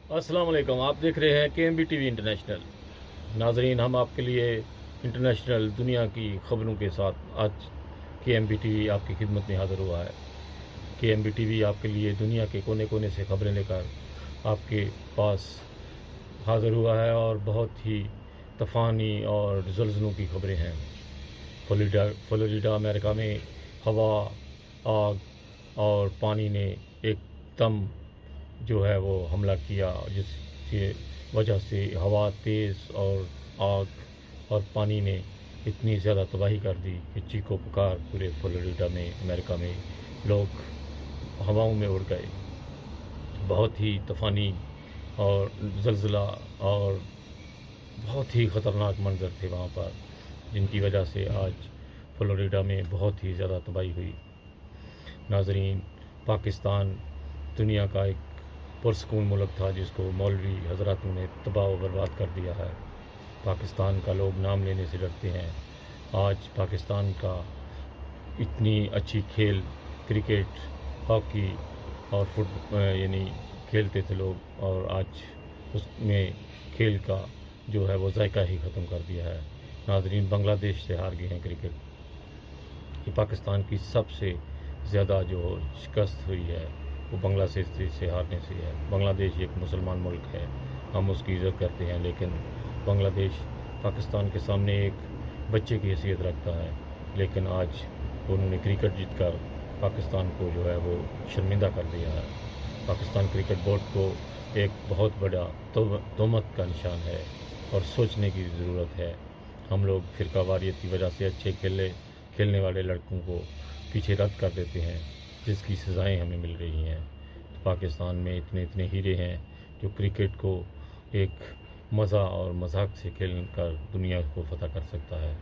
अस्सलाम वालेकुम। आप देख रहे हैं KMB TV इंटरनेशनल। नाजरीन, हम आपके लिए इंटरनेशनल दुनिया की खबरों के साथ आज KMB TV आपकी खिदमत में हाज़िर हुआ है। KMB TV आपके लिए दुनिया के कोने कोने से खबरें लेकर आपके पास हाज़िर हुआ है और बहुत ही तूफ़ानी और ज़लज़लों की खबरें हैं। फ्लोरिडा अमेरिका में हवा, आग और पानी ने एकदम जो है वो हमला किया, जिसकी वजह से हवा तेज़ और आग और पानी ने इतनी ज़्यादा तबाही कर दी कि चीखो पुकार पूरे फ्लोरिडा में, अमेरिका में लोग हवाओं में उड़ गए। बहुत ही तूफ़ानी और ज़लज़ला और बहुत ही ख़तरनाक मंज़र थे वहाँ पर, जिनकी वजह से आज फ्लोरिडा में बहुत ही ज़्यादा तबाही हुई। नाज़रीन, पाकिस्तान दुनिया का एक पुरसकून मुल्क था जिसको मौलवी हज़रातों ने तबाह व बर्बाद कर दिया है। पाकिस्तान का लोग नाम लेने से डरते हैं। आज पाकिस्तान का इतनी अच्छी खेल क्रिकेट, हॉकी और यानी खेलते थे लोग, और आज उसमें खेल का जो है वो जायका ही ख़त्म कर दिया है। नाज़रीन, बांग्लादेश से हार गए हैं क्रिकेट। ये पाकिस्तान की सबसे ज़्यादा जो शिकस्त हुई है वो बांग्लादेश से हारने से है। बांग्लादेश एक मुसलमान मुल्क है, हम उसकी इज़्ज़त करते हैं, लेकिन बांग्लादेश पाकिस्तान के सामने एक बच्चे की हैसियत रखता है। लेकिन आज उन्होंने क्रिकेट जीतकर पाकिस्तान को जो है वो शर्मिंदा कर दिया है। पाकिस्तान क्रिकेट बोर्ड को एक बहुत बड़ा तोहमत का निशान है और सोचने की ज़रूरत है। हम लोग फ़िरकावारियत की वजह से अच्छे खेलने वाले लड़कों को पीछे रद्द कर देते हैं, जिसकी सज़ाएं हमें मिल रही हैं। तो पाकिस्तान में इतने इतने हीरे हैं जो क्रिकेट को एक मज़ा और मजाक से खेल कर दुनिया को फ़तह कर सकता है।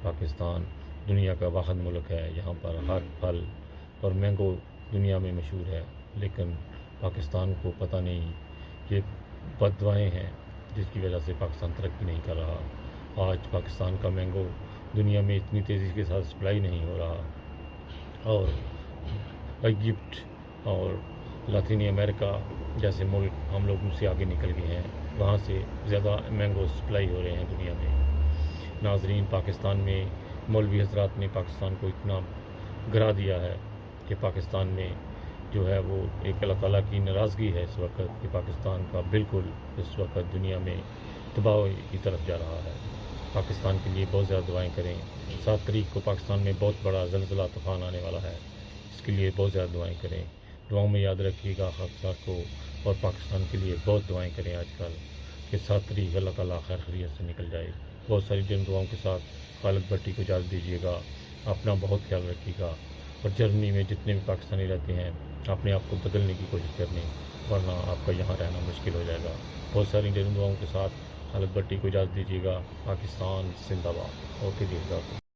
पाकिस्तान दुनिया का वाहिद मुल्क है, यहाँ पर हर फल और मैंगो दुनिया में मशहूर है, लेकिन पाकिस्तान को पता नहीं ये बददुआएं हैं जिसकी वजह से पाकिस्तान तरक्की नहीं कर रहा। आज पाकिस्तान का मैंगो दुनिया में इतनी तेज़ी के साथ सप्लाई नहीं हो रहा, और इजिप्ट और लातीनी अमेरिका जैसे मुल्क हम लोग उनसे आगे निकल गए हैं, वहाँ से ज़्यादा मैंगो सप्लाई हो रहे हैं दुनिया में। नाज़रीन, पाकिस्तान में मौलवी हज़रात ने पाकिस्तान को इतना गिरा दिया है कि पाकिस्तान में जो है वो एक अल्लाह ताला की नाराज़गी है इस वक्त कि पाकिस्तान का बिल्कुल इस वक्त दुनिया में तबाही की तरफ जा रहा है। पाकिस्तान के लिए बहुत ज़्यादा दुआएं करें। 7 तारीख को पाकिस्तान में बहुत बड़ा ज़लज़ला तूफ़ान आने वाला है, इसके लिए बहुत ज़्यादा दुआएं करें। दुआओं में याद रखिएगा हादसा को, और पाकिस्तान के लिए बहुत दुआएं करें आजकल कि 7 तारीख अल्लाह ताला खैर खैरियत से निकल जाए। बहुत सारी दिन दुआओं के साथ खालिद भट्टी को इजाज़त दीजिएगा। अपना बहुत ख्याल रखिएगा, और जर्मनी में जितने भी पाकिस्तानी रहते हैं अपने आप को बदलने की कोशिश करने, वरना आपका यहाँ रहना मुश्किल हो जाएगा। बहुत सारी दिन दुआओं के साथ खालिद भट्टी को इजाज़त दीजिएगा। पाकिस्तान जिंदाबाद। ओके जी।